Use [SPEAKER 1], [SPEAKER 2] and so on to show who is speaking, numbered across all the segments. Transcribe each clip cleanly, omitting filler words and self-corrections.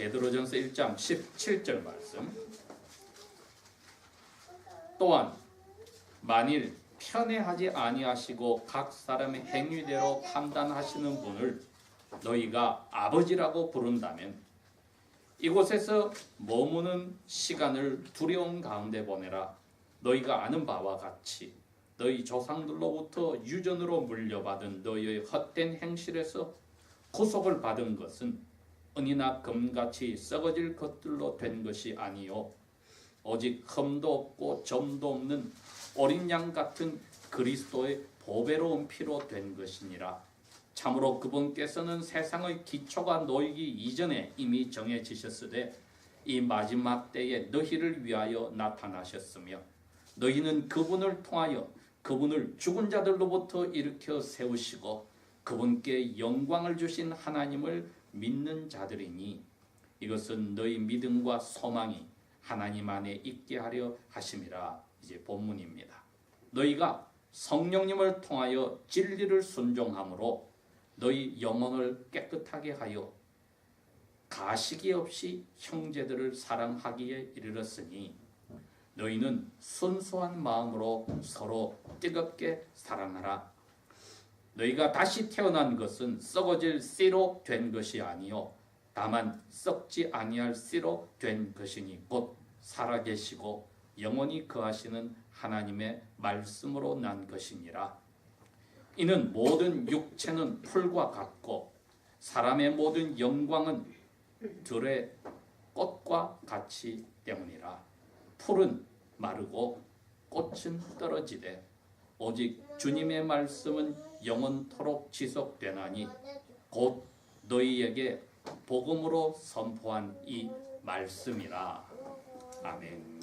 [SPEAKER 1] 베드로전서 1장 17절 말씀. 또한 만일 편애하지 아니하시고 각 사람의 행위대로 판단하시는 분을 너희가 아버지라고 부른다면 이곳에서 머무는 시간을 두려움 가운데 보내라. 너희가 아는 바와 같이 너희 조상들로부터 유전으로 물려받은 너희의 헛된 행실에서 구속을 받은 것은 은이나 금같이 썩어질 것들로 된 것이 아니요 오직 흠도 없고 점도 없는 어린 양 같은 그리스도의 보배로운 피로 된 것이니라. 참으로 그분께서는 세상의 기초가 놓이기 이전에 이미 정해지셨으되 이 마지막 때에 너희를 위하여 나타나셨으며 너희는 그분을 통하여 그분을 죽은 자들로부터 일으켜 세우시고 그분께 영광을 주신 하나님을 믿는 자들이니 이것은 너희 믿음과 소망이 하나님 안에 있게 하려 하심이라. 이제 본문입니다. 너희가 성령님을 통하여 진리를 순종함으로 너희 영혼을 깨끗하게 하여 가식이 없이 형제들을 사랑하기에 이르렀으니 너희는 순수한 마음으로 서로 뜨겁게 사랑하라. 너희가 다시 태어난 것은 썩어질 씨로 된 것이 아니요 다만 썩지 아니할 씨로 된 것이니 곧 살아계시고 영원히 거하시는 하나님의 말씀으로 난 것이니라. 이는 모든 육체는 풀과 같고 사람의 모든 영광은 들의 꽃과 같이 때문이라. 풀은 마르고 꽃은 떨어지되 오직 주님의 말씀은 영원토록 지속되나니 곧 너희에게 복음으로 선포한 이 말씀이라. 아멘.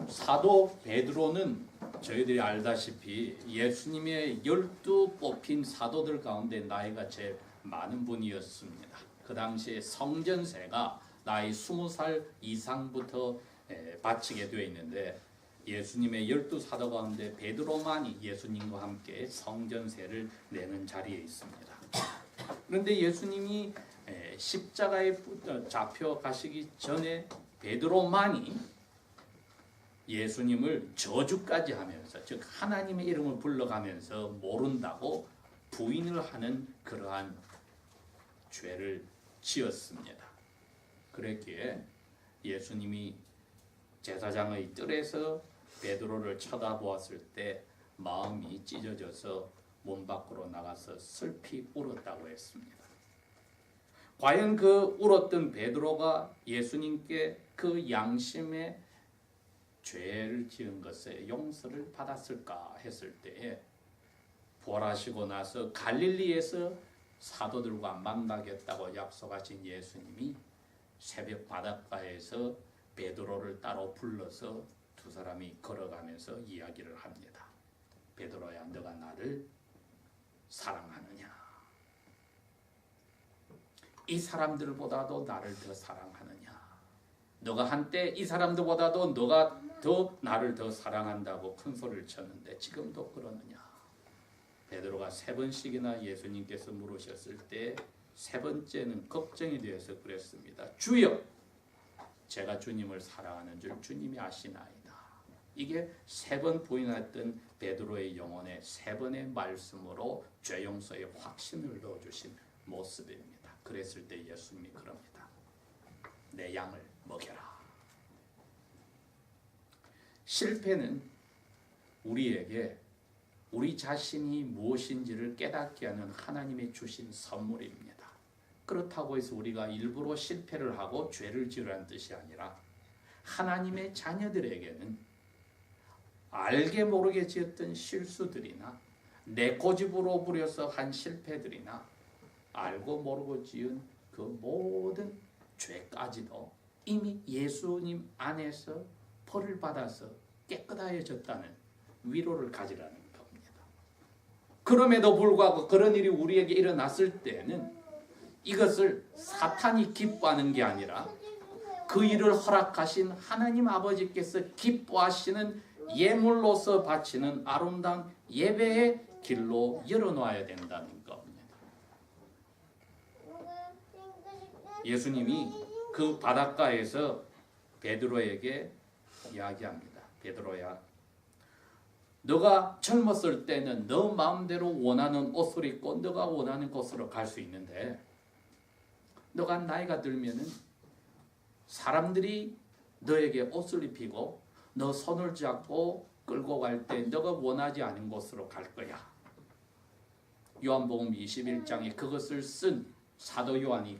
[SPEAKER 1] 사도 베드로는 저희들이 알다시피 예수님의 12 뽑힌 사도들 가운데 나이가 제일 많은 분이었습니다. 그 당시에 성전세가 나이 20살 이상부터 바치게 되어 있는데 예수님의 12사도 가운데 베드로만이 예수님과 함께 성전세를 내는 자리에 있습니다. 그런데 예수님이 십자가에 잡혀 가시기 전에 베드로만이 예수님을 저주까지 하면서 즉 하나님의 이름을 불러가면서 모른다고 부인을 하는 그러한 죄를 지었습니다. 그랬기에 예수님이 제사장의 뜰에서 베드로를 쳐다보았을 때 마음이 찢어져서 문 밖으로 나가서 슬피 울었다고 했습니다. 과연 그 울었던 베드로가 예수님께 그 양심의 죄를 지은 것에 용서를 받았을까 했을 때에 부활하시고 나서 갈릴리에서 사도들과 만나겠다고 약속하신 예수님이 새벽 바닷가에서 베드로를 따로 불러서 두 사람이 걸어가면서 이야기를 합니다. 베드로야, 너가 나를 사랑하느냐? 이 사람들보다도 나를 더 사랑하느냐? 너가 한때 이 사람들보다도 너가 더 나를 더 사랑한다고 큰 소리를 쳤는데 지금도 그러느냐? 베드로가 3번씩이나 예수님께서 물으셨을 때 3번째는 걱정이 되어서 그랬습니다. 주여, 제가 주님을 사랑하는 줄 주님이 아시나이다. 이게 3번 부인했던 베드로의 영혼에 3번의 말씀으로 죄 용서에 확신을 넣어주신 모습입니다. 그랬을 때 예수님이 그럽니다. 내 양을 먹여라. 실패는 우리에게 우리 자신이 무엇인지를 깨닫게 하는 하나님의 주신 선물입니다. 그렇다고 해서 우리가 일부러 실패를 하고 죄를 지으라는 뜻이 아니라 하나님의 자녀들에게는 알게 모르게 지었던 실수들이나 내 고집으로 부려서 한 실패들이나 알고 모르고 지은 그 모든 죄까지도 이미 예수님 안에서 벌을 받아서 깨끗해졌다는 위로를 가지라는 겁니다. 그럼에도 불구하고 그런 일이 우리에게 일어났을 때는 이것을 사탄이 기뻐하는 게 아니라 그 일을 허락하신 하나님 아버지께서 기뻐하시는 예물로서 바치는 아름다운 예배의 길로 열어놔야 된다는 겁니다. 예수님이 그 바닷가에서 베드로에게 이야기합니다. 베드로야, 너가 젊었을 때는 너 마음대로 원하는 옷을 입고 너가 원하는 곳으로 갈 수 있는데 너가 나이가 들면은 사람들이 너에게 옷을 입히고 너 손을 잡고 끌고 갈 때 너가 원하지 않은 곳으로 갈 거야. 요한복음 21장에 그것을 쓴 사도 요한이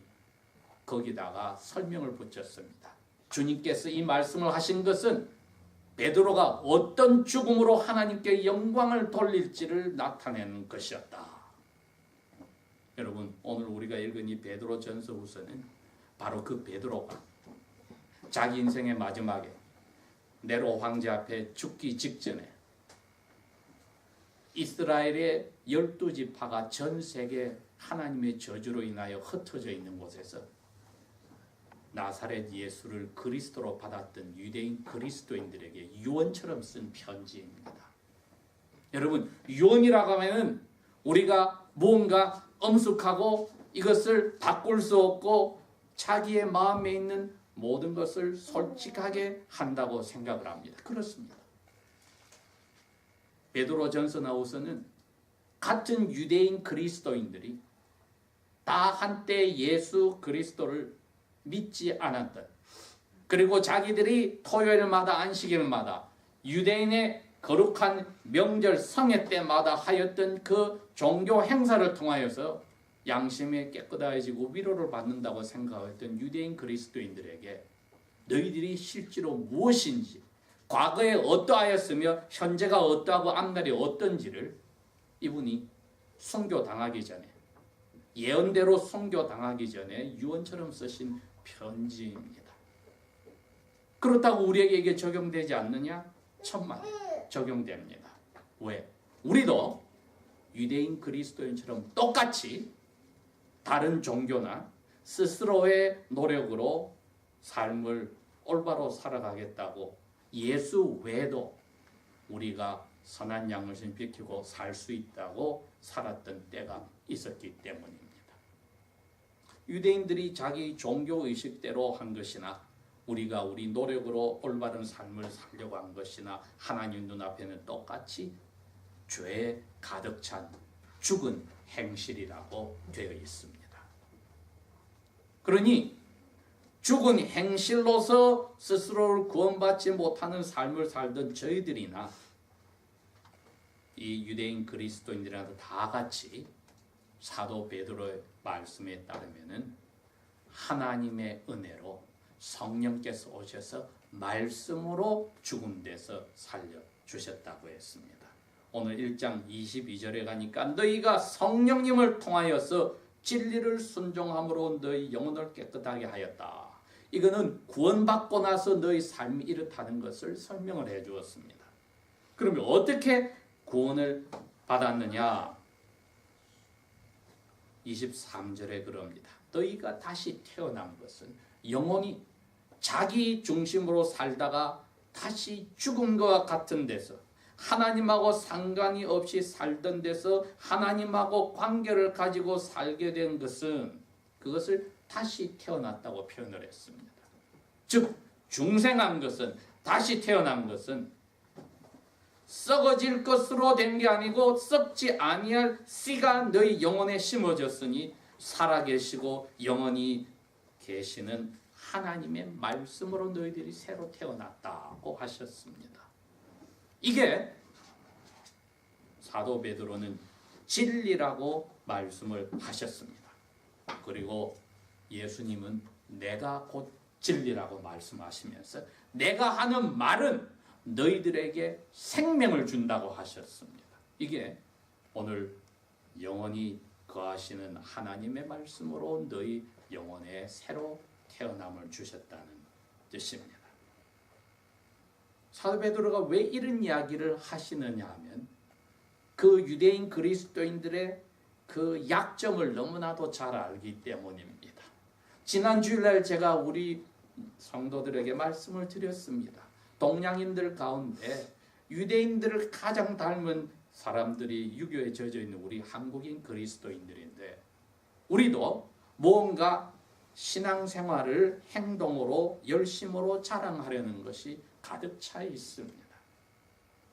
[SPEAKER 1] 거기다가 설명을 붙였습니다. 주님께서 이 말씀을 하신 것은 베드로가 어떤 죽음으로 하나님께 영광을 돌릴지를 나타내는 것이었다. 여러분, 오늘 우리가 읽은 이 베드로 전서후서는 바로 그 베드로가 자기 인생의 마지막에 네로 황제 앞에 죽기 직전에 이스라엘의 12지파가 전 세계 하나님의 저주로 인하여 흩어져 있는 곳에서 나사렛 예수를 그리스도로 받았던 유대인 그리스도인들에게 유언처럼 쓴 편지입니다. 여러분, 유언이라고 하면 우리가 무언가 엄숙하고 이것을 바꿀 수 없고 자기의 마음에 있는 모든 것을 솔직하게 한다고 생각을 합니다. 그렇습니다. 베드로전서나 후서는 같은 유대인 그리스도인들이 다 한때 예수 그리스도를 믿지 않았던, 그리고 자기들이 토요일마다 안식일마다 유대인의 거룩한 명절 성회 때마다 하였던 그 종교 행사를 통하여서 양심이 깨끗해지고 위로를 받는다고 생각했던 유대인 그리스도인들에게 너희들이 실제로 무엇인지, 과거에 어떠하였으며 현재가 어떠하고 앞날이 어떤지를 이분이 순교당하기 전에, 예언대로 순교당하기 전에 유언처럼 쓰신 편지입니다. 그렇다고 우리에게 이게 적용되지 않느냐? 천만 적용됩니다. 왜? 우리도 유대인 그리스도인처럼 똑같이 다른 종교나 스스로의 노력으로 삶을 올바로 살아가겠다고 예수 외에도 우리가 선한 양심을 지키고 살 수 있다고 살았던 때가 있었기 때문입니다. 유대인들이 자기 종교 의식대로 한 것이나 우리가 우리 노력으로 올바른 삶을 살려고 한 것이나 하나님 눈앞에는 똑같이 죄에 가득 찬 죽은 행실이라고 되어 있습니다. 그러니 죽은 행실로서 스스로를 구원받지 못하는 삶을 살던 저희들이나 이 유대인 그리스도인들이나 다 같이 사도 베드로의 말씀에 따르면은 하나님의 은혜로 성령께서 오셔서 말씀으로 죽은 데서 살려주셨다고 했습니다. 오늘 1장 22절에 가니까 너희가 성령님을 통하여서 진리를 순종함으로 너희 영혼을 깨끗하게 하였다. 이거는 구원받고 나서 너희 삶이 이렇다는 것을 설명을 해 주었습니다. 그러면 어떻게 구원을 받았느냐? 23절에 그럽니다. 너희가 다시 태어난 것은 영혼이 자기 중심으로 살다가 다시 죽은 것과 같은 데서 하나님하고 상관이 없이 살던 데서 하나님하고 관계를 가지고 살게 된 것은 그것을 다시 태어났다고 표현을 했습니다. 즉 중생한 것은, 다시 태어난 것은 썩어질 것으로 된 게 아니고 썩지 아니할 씨가 너희 영혼에 심어졌으니 살아계시고 영원히 계시는 하나님의 말씀으로 너희들이 새로 태어났다고 하셨습니다. 이게 사도 베드로는 진리라고 말씀을 하셨습니다. 그리고 예수님은 내가 곧 진리라고 말씀하시면서 내가 하는 말은 너희들에게 생명을 준다고 하셨습니다. 이게 오늘 영원히 거하시는 하나님의 말씀으로 너희 영혼에 새로 태어남을 주셨다는 뜻입니다. 사도 베드로가 왜 이런 이야기를 하시느냐 하면 그 유대인 그리스도인들의 그 약점을 너무나도 잘 알기 때문입니다. 지난 주일날 제가 우리 성도들에게 말씀을 드렸습니다. 동양인들 가운데 유대인들을 가장 닮은 사람들이 유교에 젖어 있는 우리 한국인 그리스도인들인데 우리도 뭔가 신앙생활을 행동으로 열심으로 자랑하려는 것이 가득 차 있습니다.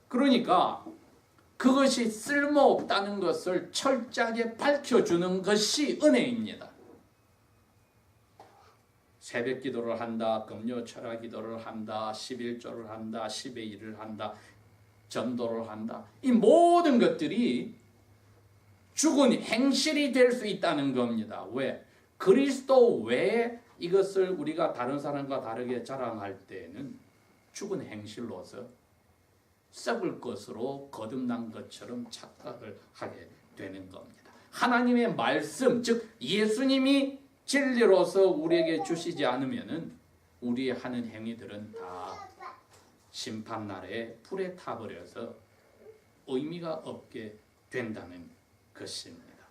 [SPEAKER 1] 그러니까 그것이 쓸모없다는 것을 철저하게 밝혀주는 것이 은혜입니다. 새벽 기도를 한다, 금요 철학 기도를 한다, 11조를 한다, 10의 1을 한다, 전도를 한다. 이 모든 것들이 죽은 행실이 될 수 있다는 겁니다. 왜? 그리스도 외에 이것을 우리가 다른 사람과 다르게 자랑할 때는 죽은 행실로서 썩을 것으로 거듭난 것처럼 착각을 하게 되는 겁니다. 하나님의 말씀, 즉 예수님이 진리로서 우리에게 주시지 않으면은 우리 하는 행위들은 다 심판날에 불에 타버려서 의미가 없게 된다는 것입니다.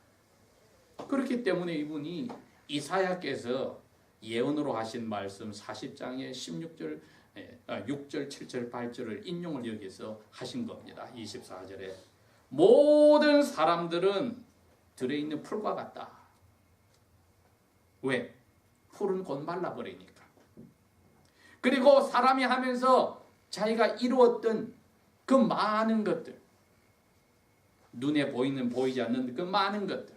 [SPEAKER 1] 그렇기 때문에 이분이 이사야께서 예언으로 하신 말씀 40장의 16절, 6절, 7절, 8절을 인용을 여기서 하신 겁니다. 24절에 모든 사람들은 들에 있는 풀과 같다. 왜? 풀은 곧 말라버리니까. 그리고 사람이 하면서 자기가 이루었던 그 많은 것들, 눈에 보이는 보이지 않는 그 많은 것들,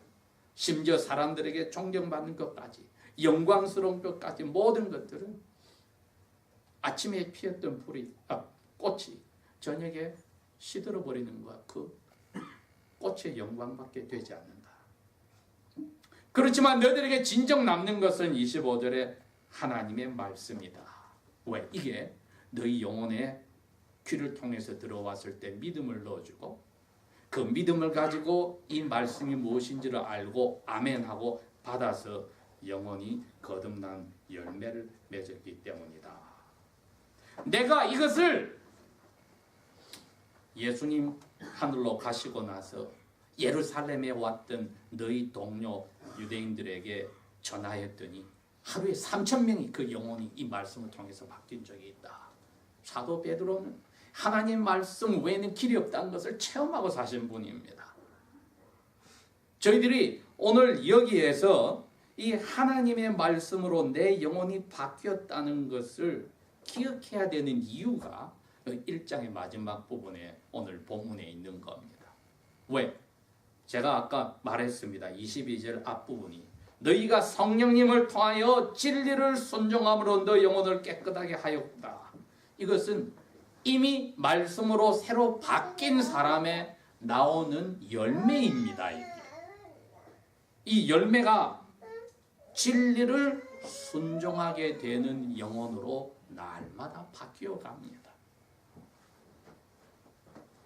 [SPEAKER 1] 심지어 사람들에게 존경받는 것까지, 영광스러운 것까지, 모든 것들은 아침에 피었던 꽃이 저녁에 시들어버리는 것, 그 꽃의 영광밖에 되지 않는다. 그렇지만 너희들에게 진정 남는 것은 25절에 하나님의 말씀이다. 왜? 이게 너희 영혼에 귀를 통해서 들어왔을 때 믿음을 넣어주고 그 믿음을 가지고 이 말씀이 무엇인지를 알고 아멘하고 받아서 영혼이 거듭난 열매를 맺었기 때문이다. 내가 이것을 예수님 하늘로 가시고 나서 예루살렘에 왔던 너희 동료 유대인들에게 전하였더니 하루에 3,000명이 그 영혼이 이 말씀을 통해서 바뀐 적이 있다. 사도 베드로는 하나님 말씀 외에는 길이 없다는 것을 체험하고 사신 분입니다. 저희들이 오늘 여기에서 이 하나님의 말씀으로 내 영혼이 바뀌었다는 것을 기억해야 되는 이유가 1장의 마지막 부분에 오늘 본문에 있는 겁니다. 왜? 제가 아까 말했습니다. 22절 앞부분이 너희가 성령님을 통하여 진리를 순종함으로 너 영혼을 깨끗하게 하였다. 이것은 이미 말씀으로 새로 바뀐 사람에 나오는 열매입니다. 이 열매가 진리를 순종하게 되는 영혼으로 날마다 바뀌어 갑니다.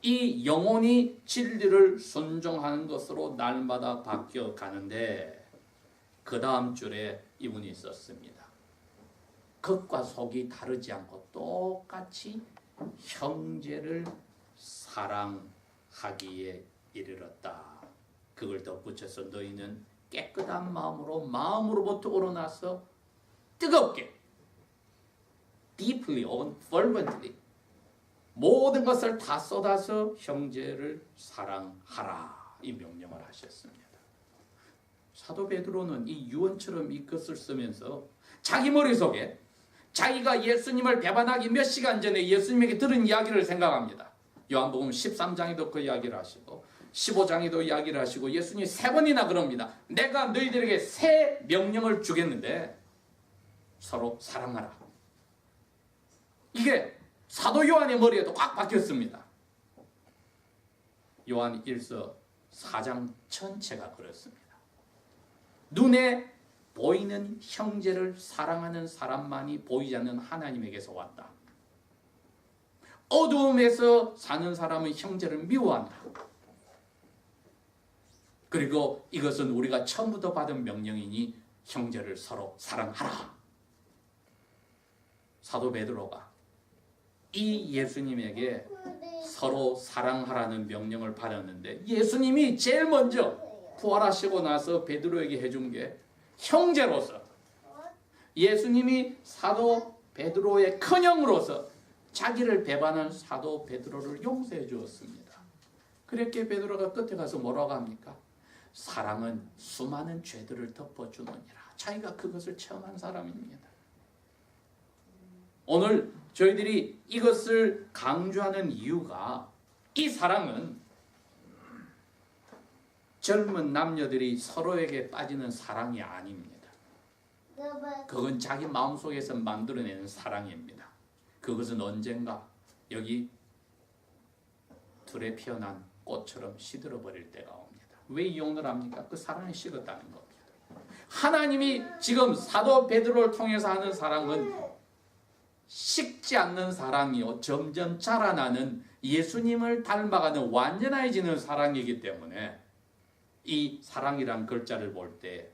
[SPEAKER 1] 이 영혼이 진리를 순종하는 것으로 날마다 바뀌어 가는데 그 다음 줄에 이분이 썼습니다. 겉과 속이 다르지 않고 똑같이 형제를 사랑하기에 이르렀다. 그걸 덧붙여서 너희는 깨끗한 마음으로부터 우러나서 뜨겁게 deeply or fervently 모든 것을 다 쏟아서 형제를 사랑하라 이 명령을 하셨습니다. 사도 베드로는 이 유언처럼 이것을 쓰면서 자기 머릿속에 자기가 예수님을 배반하기 몇 시간 전에 예수님에게 들은 이야기를 생각합니다. 요한복음 13장에도 그 이야기를 하시고 15장에도 이야기를 하시고 예수님이 3번이나 그럽니다. 내가 너희들에게 새 명령을 주겠는데 서로 사랑하라. 이게 사도 요한의 머리에도 꽉 박혔습니다. 요한 1서 4장 전체가 그렇습니다. 눈에 보이는 형제를 사랑하는 사람만이 보이지 않는 하나님에게서 왔다. 어두움에서 사는 사람은 형제를 미워한다. 그리고 이것은 우리가 처음부터 받은 명령이니 형제를 서로 사랑하라. 사도 베드로가 이 예수님에게 서로 사랑하라는 명령을 받았는데 예수님이 제일 먼저 부활하시고 나서 베드로에게 해준 게 형제로서 예수님이 사도 베드로의 큰형으로서 자기를 배반한 사도 베드로를 용서해 주었습니다. 그렇게 베드로가 끝에 가서 뭐라고 합니까? 사랑은 수많은 죄들을 덮어주느니라. 자기가 그것을 체험한 사람입니다. 오늘 저희들이 이것을 강조하는 이유가 이 사랑은 젊은 남녀들이 서로에게 빠지는 사랑이 아닙니다. 그건 자기 마음속에서 만들어내는 사랑입니다. 그것은 언젠가 여기 들에 피어난 꽃처럼 시들어버릴 때가 옵니다. 왜 이혼을 합니까? 그 사랑이 식었다는 겁니다. 하나님이 지금 사도 베드로를 통해서 하는 사랑은 식지 않는 사랑이요, 점점 자라나는 예수님을 닮아가는 완전해지는 사랑이기 때문에 이 사랑이란 글자를 볼 때,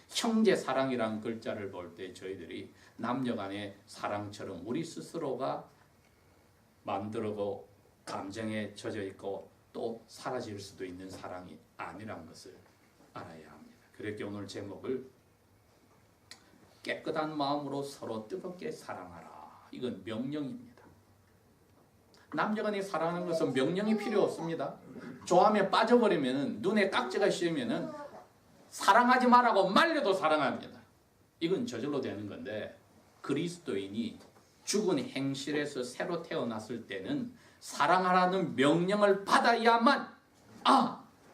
[SPEAKER 1] 형제 사랑이란 글자를 볼 때 저희들이 남녀 간의 사랑처럼 우리 스스로가 만들고 감정에 젖어 있고 또 사라질 수도 있는 사랑이 아니란 것을 알아야 합니다. 그렇게 오늘 제목을 깨끗한 마음으로 서로 뜨겁게 사랑하라. 이건 명령입니다. 남녀간이 사랑하는 것은 명령이 필요 없습니다. 좋아하면 빠져버리면, 눈에 깍지가 씌우면 사랑하지 말라고 말려도 사랑합니다. 이건 저절로 되는 건데, 그리스도인이 죽은 행실에서 새로 태어났을 때는 사랑하라는 명령을 받아야만,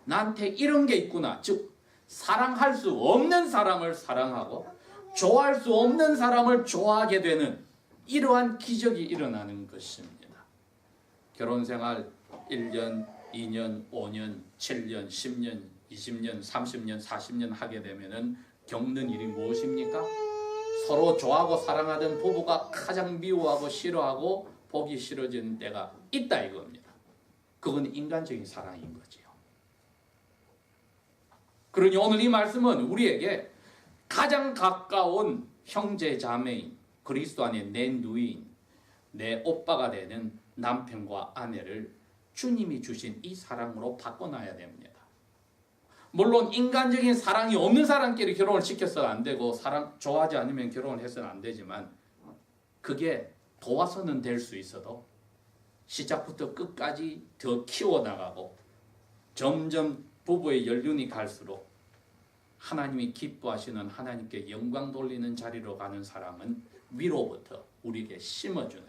[SPEAKER 1] 나한테 이런 게 있구나. 즉 사랑할 수 없는 사람을 사랑하고 좋아할 수 없는 사람을 좋아하게 되는 이러한 기적이 일어나는 것입니다. 결혼생활 1년, 2년, 5년, 7년, 10년, 20년, 30년, 40년 하게 되면 겪는 일이 무엇입니까? 서로 좋아하고 사랑하던 부부가 가장 미워하고 싫어하고 보기 싫어지는 때가 있다 이겁니다. 그건 인간적인 사랑인 거지요. 그러니 오늘 이 말씀은 우리에게 가장 가까운 형제 자매인, 그리스도 안에 내 누이인, 내 오빠가 되는 남편과 아내를 주님이 주신 이 사랑으로 바꿔놔야 됩니다. 물론 인간적인 사랑이 없는 사람끼리 결혼을 시켜서는 안 되고 사랑 좋아하지 않으면 결혼을 해서는 안 되지만 그게 도와서는 될 수 있어도 시작부터 끝까지 더 키워나가고 점점 부부의 연륜이 갈수록 하나님이 기뻐하시는 하나님께 영광 돌리는 자리로 가는 사람은 위로부터 우리에게 심어주는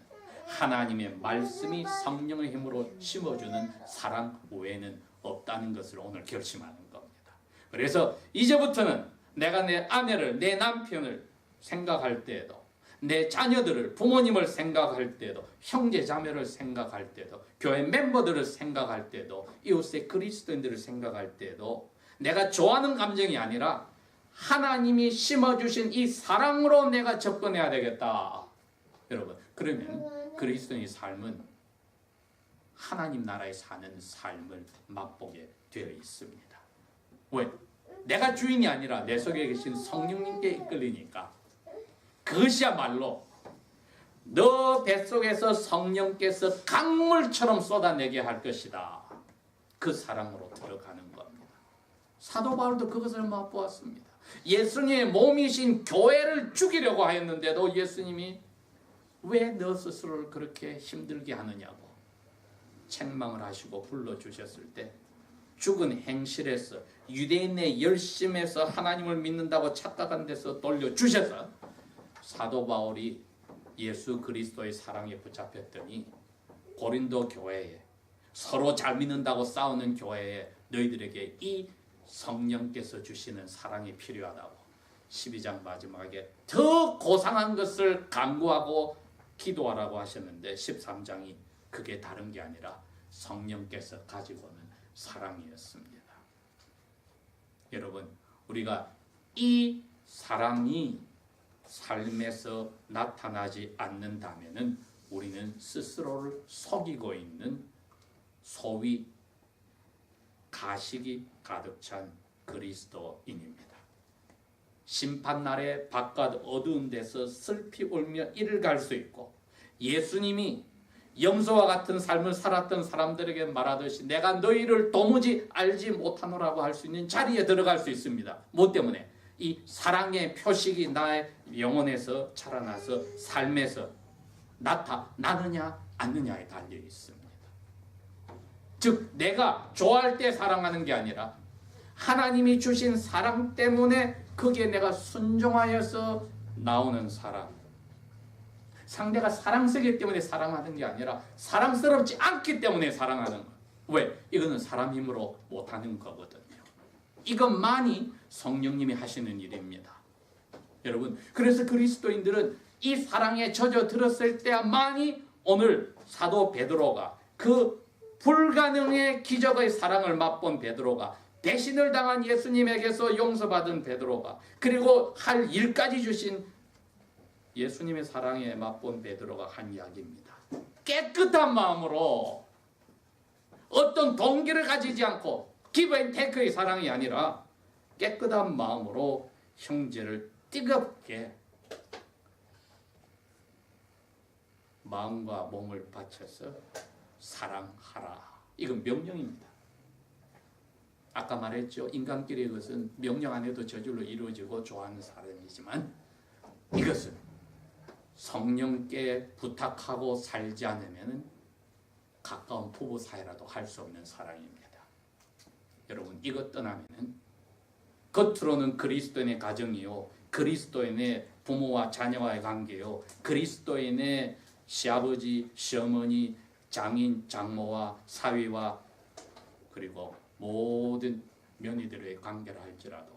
[SPEAKER 1] 하나님의 말씀이 성령의 힘으로 심어주는 사랑 외에는 없다는 것을 오늘 결심하는 겁니다. 그래서 이제부터는 내가 내 아내를, 내 남편을 생각할 때에도, 내 자녀들을, 부모님을 생각할 때도, 형제 자매를 생각할 때도, 교회 멤버들을 생각할 때도, 이웃의 그리스도인들을 생각할 때도 내가 좋아하는 감정이 아니라 하나님이 심어주신 이 사랑으로 내가 접근해야 되겠다. 여러분, 그러면 그리스도인의 삶은 하나님 나라에 사는 삶을 맛보게 되어 있습니다. 왜? 내가 주인이 아니라 내 속에 계신 성령님께 이끌리니까 그것이야말로 너 뱃속에서 성령께서 강물처럼 쏟아내게 할 것이다. 그 사랑으로 들어가는 겁니다. 사도 바울도 그것을 맛보았습니다. 예수님의 몸이신 교회를 죽이려고 하였는데도 예수님이 왜 너 스스로를 그렇게 힘들게 하느냐고 책망을 하시고 불러주셨을 때 죽은 행실에서 유대인의 열심에서 하나님을 믿는다고 착각한 데서 돌려주셔서 사도 바울이 예수 그리스도의 사랑에 붙잡혔더니 고린도 교회에 서로 잘 믿는다고 싸우는 교회에 너희들에게 이 성령께서 주시는 사랑이 필요하다고 12장 마지막에 더 고상한 것을 간구하고 기도하라고 하셨는데 13장이 그게 다른 게 아니라 성령께서 가지고 오는 사랑이었습니다. 여러분, 우리가 이 사랑이 삶에서 나타나지 않는다면 우리는 스스로를 속이고 있는 소위 가식이 가득 찬 그리스도인입니다. 심판날에 바깥 어두운 데서 슬피 울며 이를 갈 수 있고 예수님이 염소와 같은 삶을 살았던 사람들에게 말하듯이 내가 너희를 도무지 알지 못하노라고 할 수 있는 자리에 들어갈 수 있습니다. 뭐 때문에? 이 사랑의 표식이 나의 영혼에서 자라나서 삶에서 나타나느냐 않느냐에 달려 있습니다. 즉 내가 좋아할 때 사랑하는 게 아니라 하나님이 주신 사랑 때문에 거기에 내가 순종하여서 나오는 사랑. 상대가 사랑스럽기 때문에 사랑하는 게 아니라 사랑스럽지 않기 때문에 사랑하는 거. 왜? 이거는 사람 힘으로 못하는 거거든요. 이것만이 성령님이 하시는 일입니다. 여러분, 그래서 그리스도인들은 이 사랑에 젖어들었을 때만이 오늘 사도 베드로가 그 불가능의 기적의 사랑을 맛본 베드로가, 배신을 당한 예수님에게서 용서받은 베드로가, 그리고 할 일까지 주신 예수님의 사랑에 맛본 베드로가 한 이야기입니다. 깨끗한 마음으로, 어떤 동기를 가지지 않고 give and take의 사랑이 아니라 깨끗한 마음으로 형제를 뜨겁게 마음과 몸을 바쳐서 사랑하라. 이건 명령입니다. 아까 말했죠. 인간끼리의 것은 명령 안 해도 저절로 이루어지고 좋아하는 사람이지만 이것은 성령께 부탁하고 살지 않으면 가까운 부부 사이라도 할 수 없는 사랑입니다. 여러분, 이것 떠나면 겉으로는 그리스도인의 가정이요, 그리스도인의 부모와 자녀와의 관계요, 그리스도인의 시아버지, 시어머니, 장인, 장모와 사위와 그리고 모든 며느리들의 관계를 할지라도,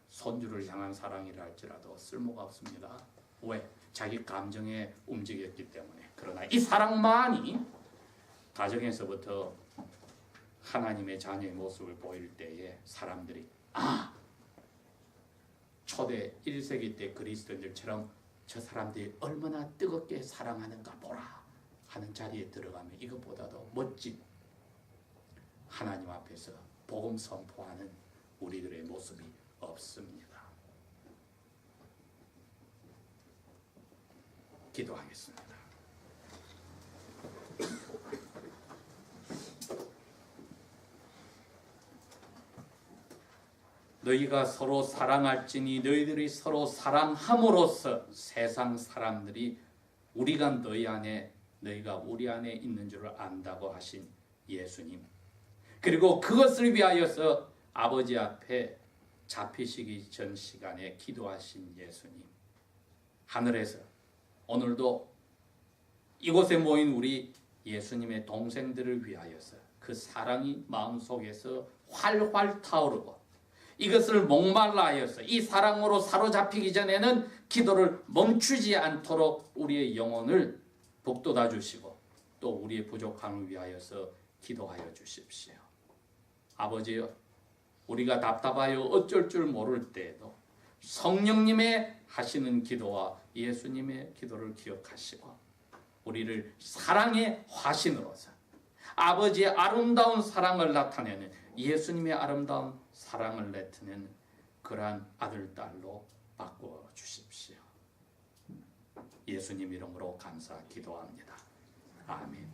[SPEAKER 1] 손주를 향한 사랑이라 할지라도 쓸모가 없습니다. 왜? 자기 감정에 움직였기 때문에. 그러나 이 사랑만이 가정에서부터 하나님의 자녀의 모습을 보일 때에 사람들이 초대 1세기 때 그리스도인들처럼 저 사람들이 얼마나 뜨겁게 사랑하는가 보라 하는 자리에 들어가면 이것보다도 멋진 하나님 앞에서 복음 선포하는 우리들의 모습이 없습니다. 기도하겠습니다. 너희가 서로 사랑할지니 너희들이 서로 사랑함으로써 세상 사람들이 우리가 너희 안에 너희가 우리 안에 있는 줄을 안다고 하신 예수님, 그리고 그것을 위하여서 아버지 앞에 잡히시기 전 시간에 기도하신 예수님, 하늘에서 오늘도 이곳에 모인 우리 예수님의 동생들을 위하여서 그 사랑이 마음속에서 활활 타오르고 이것을 목말라 하여서 이 사랑으로 사로잡히기 전에는 기도를 멈추지 않도록 우리의 영혼을 북돋아 주시고 또 우리의 부족함을 위하여서 기도하여 주십시오. 아버지여, 우리가 답답하여 어쩔 줄 모를 때에도 성령님의 하시는 기도와 예수님의 기도를 기억하시고 우리를 사랑의 화신으로서 아버지의 아름다운 사랑을 나타내는 예수님의 아름다운 사랑을 나타내는 그러한 아들, 딸로 바꾸어 주십시오. 예수님 이름으로 감사 기도합니다. 아멘.